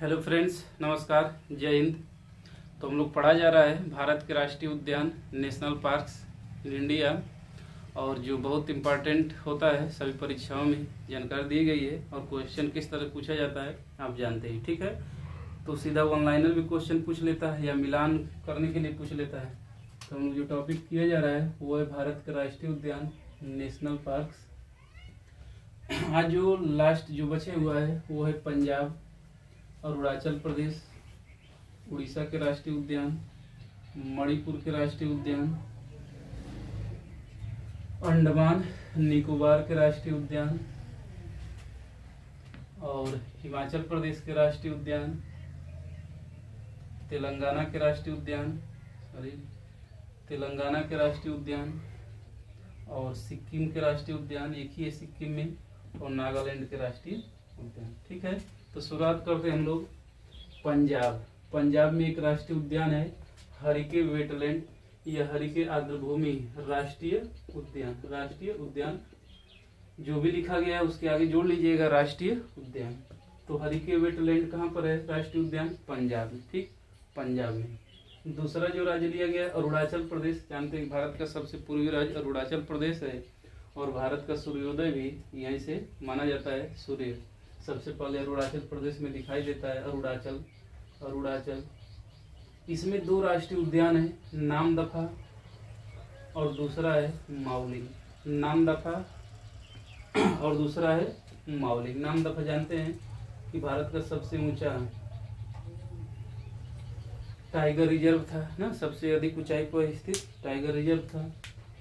Hello friends, नमस्कार, जय हिंद। तो हम लोग पढ़ा जा रहा है भारत के राष्ट्रीय उद्यान, नेशनल पार्क्स इन इंडिया, और जो बहुत इम्पोर्टेंट होता है सभी परीक्षाओं में जानकारी दी गई है और क्वेश्चन किस तरह पूछा जाता है आप जानते हैं, ठीक है। तो सीधा ऑनलाइनर भी क्वेश्चन पूछ लेता है या मिलान करने के लिए पूछ लेता है। तो हम लोग जो टॉपिक किया जा रहा है वो है भारत के राष्ट्रीय उद्यान, नेशनल पार्क्स। आज जो लास्ट जो बचे हुआ है वो है पंजाब, अरुणाचल प्रदेश, उड़ीसा के राष्ट्रीय उद्यान, मणिपुर के राष्ट्रीय उद्यान, अंडमान निकोबार के राष्ट्रीय उद्यान और हिमाचल प्रदेश के राष्ट्रीय उद्यान, तेलंगाना के राष्ट्रीय उद्यान, तेलंगाना के राष्ट्रीय उद्यान और सिक्किम के राष्ट्रीय उद्यान, एक ही है सिक्किम में, और नागालैंड के राष्ट्रीय उद्यान, ठीक है। तो शुरुआत करते हैं हम लोग पंजाब। पंजाब में एक राष्ट्रीय उद्यान है हरिके वेटलैंड, यह हरिके आर्द्रभूमि राष्ट्रीय उद्यान। राष्ट्रीय उद्यान जो भी लिखा गया है उसके आगे जोड़ लीजिएगा राष्ट्रीय उद्यान। तो हरिके वेटलैंड कहाँ पर है राष्ट्रीय उद्यान? पंजाब में, ठीक, पंजाब में। दूसरा जो राज्य लिया गया है अरुणाचल प्रदेश। जानते हैं भारत का सबसे पूर्वी राज्य अरुणाचल प्रदेश है और भारत का सूर्योदय भी यहीं से माना जाता है। सूर्य सबसे पहले अरुणाचल प्रदेश में दिखाई देता है। अरुणाचल इसमें दो राष्ट्रीय उद्यान है, नामदफा और दूसरा है मावलिंग। नामदफा और दूसरा है मावलिंग। नामदफा जानते हैं कि भारत का सबसे ऊंचा टाइगर रिजर्व था ना, सबसे अधिक ऊंचाई पर स्थित टाइगर रिजर्व था।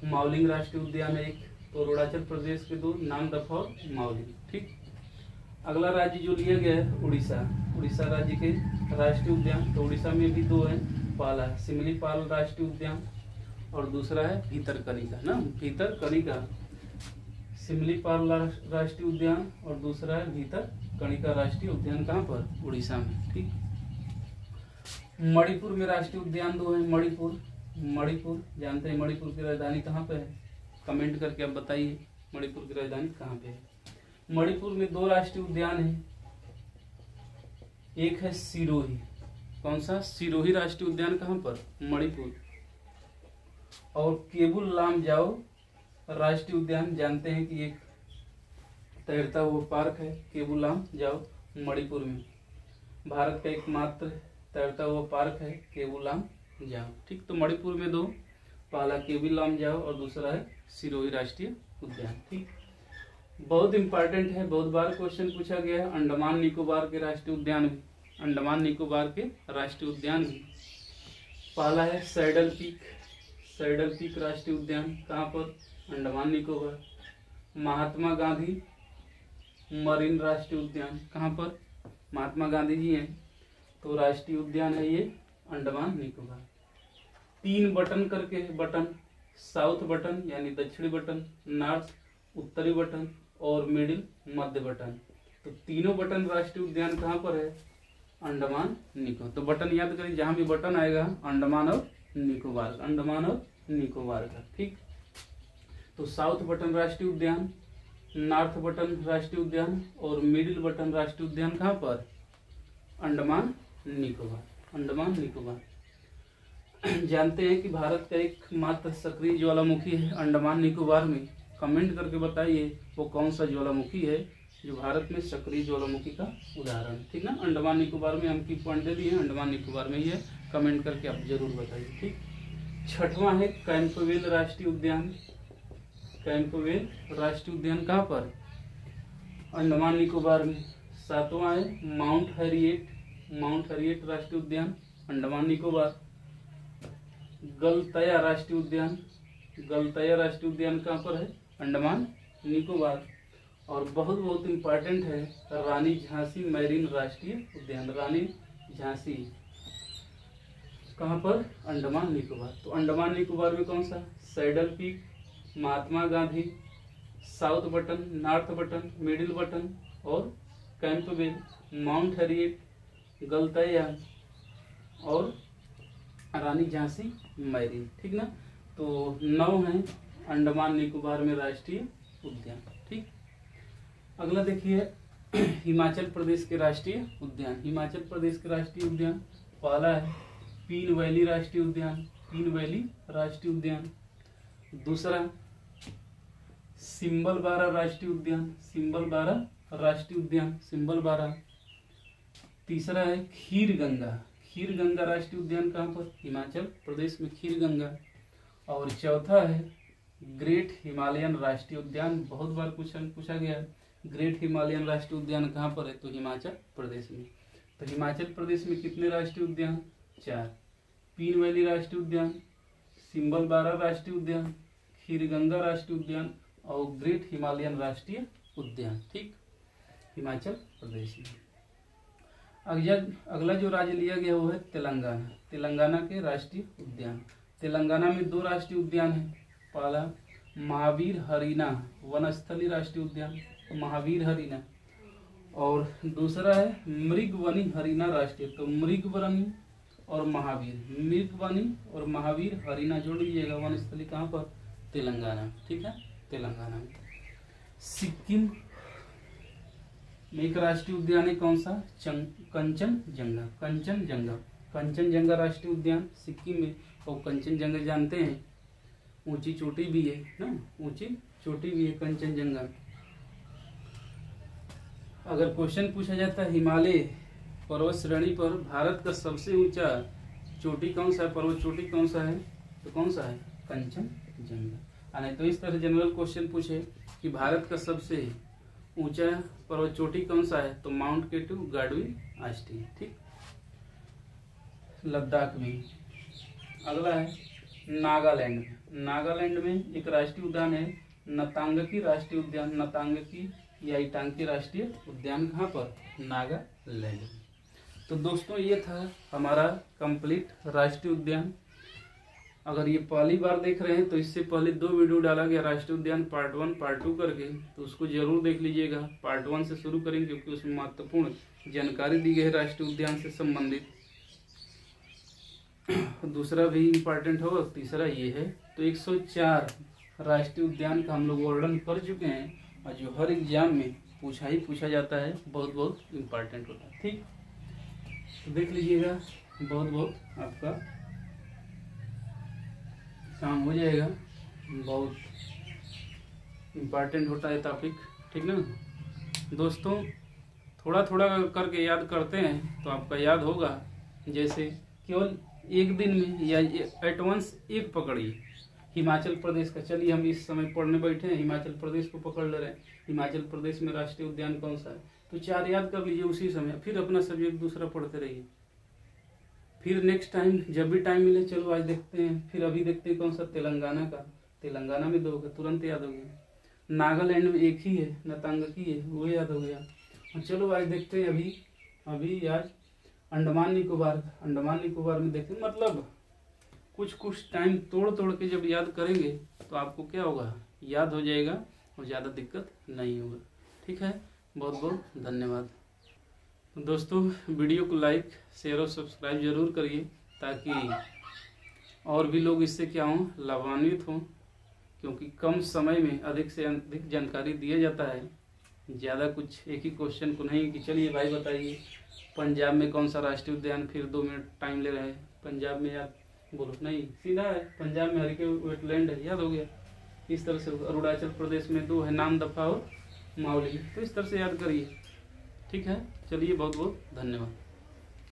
मावलिंग राष्ट्रीय उद्यान है एक। तो अरुणाचल प्रदेश के दो, नामदफा और मावलिंग, ठीक। अगला राज्य जो लिया गया है उड़ीसा। उड़ीसा राज्य के राष्ट्रीय उद्यान, तो उड़ीसा में भी दो है, पहला सिमलीपाल राष्ट्रीय उद्यान और दूसरा है भीतरकनिका ना, भीतरकनिका। सिमलीपाल राष्ट्रीय उद्यान और दूसरा है भीतरकनिका राष्ट्रीय उद्यान। कहाँ पर? उड़ीसा में, ठीक। मणिपुर में राष्ट्रीय उद्यान दो है। मणिपुर जानते हैं मणिपुर की राजधानी कहाँ पे है? कमेंट करके आप बताइए मणिपुर की राजधानी कहाँ पे है। मणिपुर में दो राष्ट्रीय उद्यान है, एक है सिरोही। कौन सा? सिरोही राष्ट्रीय उद्यान। कहाँ पर? मणिपुर। और केबुल लामजाओ राष्ट्रीय उद्यान, जानते हैं कि एक तैरता हुआ पार्क है केबुल लामजाओ मणिपुर में। भारत का एकमात्र तैरता हुआ पार्क है केबुल लामजाओ, ठीक। तो मणिपुर में दो, पहला केबुल लामजाओ और दूसरा है सिरोही राष्ट्रीय उद्यान, ठीक। बहुत इंपॉर्टेंट है, बहुत बार क्वेश्चन पूछा गया है। अंडमान निकोबार के राष्ट्रीय उद्यान भी, अंडमान निकोबार के राष्ट्रीय उद्यान भी, पहला है सैडल पीक राष्ट्रीय उद्यान। कहाँ पर? अंडमान निकोबार। महात्मा गांधी मरीन राष्ट्रीय उद्यान, कहाँ पर? महात्मा गांधी जी हैं तो राष्ट्रीय उद्यान है ये अंडमान निकोबार। 3 बटन करके बटन, साउथ बटन यानी दक्षिणी बटन, नॉर्थ उत्तरी बटन और मिडिल मध्य बटन। तो तीनों बटन राष्ट्रीय उद्यान कहाँ पर है? अंडमान निकोबार। तो बटन याद करिए, जहां भी बटन आएगा अंडमान और निकोबार का, ठीक। तो साउथ बटन राष्ट्रीय उद्यान, नॉर्थ बटन राष्ट्रीय उद्यान और मिडिल बटन राष्ट्रीय उद्यान कहाँ पर? अंडमान निकोबार। जानते हैं कि भारत का एकमात्र सक्रिय ज्वालामुखी है अंडमान निकोबार में। कमेंट करके बताइए वो कौन सा ज्वालामुखी है जो भारत में सक्रिय ज्वालामुखी का उदाहरण, ठीक ना। अंडमान निकोबार में हम की पॉइंट दे दिए, अंडमान निकोबार में ही है। कमेंट करके आप जरूर बताइए, ठीक। छठवां है कैंपबेल राष्ट्रीय उद्यान। कैंपबेल राष्ट्रीय उद्यान कहाँ पर? अंडमान निकोबार में। सातवां है माउंट हैरिएट राष्ट्रीय उद्यान, अंडमान निकोबार। गलतया राष्ट्रीय उद्यान कहाँ पर है? अंडमान निकोबार। और बहुत इंपॉर्टेंट है रानी झांसी मैरीन राष्ट्रीय उद्यान। रानी झांसी कहाँ पर? अंडमान निकोबार। तो अंडमान निकोबार में कौन सा? Saddle Peak, Mahatma Gandhi, South Button, North Button, Middle Button और कैंपबेल, माउंट हैरिएट, गलतया और रानी झांसी मैरीन, ठीक ना। तो 9 है अंडमान निकोबार में राष्ट्रीय उद्यान, ठीक। अगला देखिए हिमाचल प्रदेश के राष्ट्रीय उद्यान। हिमाचल प्रदेश के राष्ट्रीय उद्यान पहला है पीन वैली राष्ट्रीय उद्यान, पीन वैली राष्ट्रीय उद्यान। दूसरा सिंबलबारा राष्ट्रीय उद्यान, सिंबलबारा राष्ट्रीय उद्यान, सिंबलबारा। तीसरा है खीरगंगा, खीरगंगा राष्ट्रीय उद्यान कहाँ पर? हिमाचल प्रदेश में खीरगंगा। और चौथा है ग्रेट हिमालयन राष्ट्रीय उद्यान, बहुत बार क्वेश्चन पूछा गया, ग्रेट हिमालयन राष्ट्रीय उद्यान कहाँ पर है? तो हिमाचल प्रदेश में। तो हिमाचल प्रदेश में कितने राष्ट्रीय उद्यान? 4, पीन वैली राष्ट्रीय उद्यान, सिंबलबारा राष्ट्रीय उद्यान, खीरगंगा राष्ट्रीय उद्यान और ग्रेट हिमालयन राष्ट्रीय उद्यान। ठीक, हिमाचल प्रदेश में। अगला जो राज्य लिया गया वो है तेलंगाना, तेलंगाना के राष्ट्रीय उद्यान। तेलंगाना में 2 राष्ट्रीय उद्यान है। पहला महावीर हरीना वनस्थली राष्ट्रीय उद्यान, महावीर हरीना। और दूसरा है मृगवनी हरीना राष्ट्रीय, तो मृगवनी और महावीर, मृगवनी और महावीर हरीना जोड़ लीजिएगा। वनस्थली कहाँ पर? तेलंगाना। ठीक है, तेलंगाना में। सिक्किम में एक राष्ट्रीय उद्यान है, कौन सा? कंचनजंगा, कंचनजंगा, कंचनजंगा राष्ट्रीय उद्यान सिक्किम में। और कंचनजंगा जानते हैं ऊंची चोटी भी है ना, ऊंची चोटी भी है कंचनजंगा। अगर क्वेश्चन पूछा जाता है हिमालय पर्वत श्रेणी पर भारत का सबसे ऊंचा चोटी कौन सा है, पर्वत चोटी कौन सा है, तो कौन सा है? कंचनजंगा। नहीं तो इस तरह जनरल क्वेश्चन पूछे कि भारत का सबसे ऊंचा पर्वत चोटी कौन सा है, तो माउंट केटू, गाडवी, आस्टी। ठीक, लद्दाख में। अगला है नागालैंड, नागालैंड में एक राष्ट्रीय उद्यान है नतांगकी राष्ट्रीय उद्यान, नतांगकी या इटांकी राष्ट्रीय उद्यान कहाँ पर? नागालैंड। तो दोस्तों ये था हमारा कंप्लीट राष्ट्रीय उद्यान। अगर ये पहली बार देख रहे हैं तो इससे पहले 2 वीडियो डाला गया राष्ट्रीय उद्यान पार्ट 1 पार्ट 2 करके, तो उसको जरूर देख लीजिएगा। पार्ट 1 से शुरू करेंगे क्योंकि उसमें महत्वपूर्ण जानकारी दी गई है राष्ट्रीय उद्यान से संबंधित। दूसरा भी इम्पोर्टेंट होगा, तीसरा ये है। तो 104 राष्ट्रीय उद्यान का हम लोग वर्णन कर चुके हैं और जो हर एग्जाम में पूछा जाता है, बहुत बहुत इम्पोर्टेंट होता है। ठीक, तो देख लीजिएगा, बहुत बहुत आपका काम हो जाएगा, बहुत इम्पोर्टेंट होता है टॉपिक। ठीक ना दोस्तों, थोड़ा थोड़ा करके याद करते हैं तो आपका याद होगा। जैसे केवल एक दिन में या एट वंस एक पकड़िए हिमाचल प्रदेश का। चलिए हम इस समय पढ़ने बैठे हैं, हिमाचल प्रदेश को पकड़ ले रहे हैं। हिमाचल प्रदेश में राष्ट्रीय उद्यान कौन सा है, तो 4 याद कर लीजिए उसी समय, फिर अपना सब्जेक्ट दूसरा पढ़ते रहिए। फिर नेक्स्ट टाइम जब भी टाइम मिले, चलो आज देखते हैं, फिर अभी देखते हैं कौन सा? तेलंगाना का, तेलंगाना में 2 होगा, तुरंत याद हो गया। नागालैंड में 1 ही है, नतांगकी है, वो याद हो गया। और चलो आज देखते हैं अभी आज अंडमान निकोबार, अंडमान निकोबार में देखते हैं। मतलब कुछ टाइम तोड़ के जब याद करेंगे तो आपको क्या होगा? याद हो जाएगा और ज़्यादा दिक्कत नहीं होगा। ठीक है, बहुत बहुत धन्यवाद। दोस्तों वीडियो को लाइक शेयर और सब्सक्राइब जरूर करिए ताकि और भी लोग इससे क्या हों, लाभान्वित हों। क्योंकि कम समय में अधिक से अधिक जानकारी दिया जाता है, ज़्यादा कुछ एक ही क्वेश्चन को नहीं कि चलिए भाई बताइए पंजाब में कौन सा राष्ट्रीय उद्यान, फिर 2 मिनट टाइम ले रहे हैं। पंजाब में याद बोलो नहीं, सीधा है, पंजाब में हरिके वेटलैंड है, याद हो गया। इस तरह से अरुणाचल प्रदेश में 2 है, नामदफा और मावली। तो इस तरह से याद करिए। ठीक है, चलिए बहुत बहुत धन्यवाद।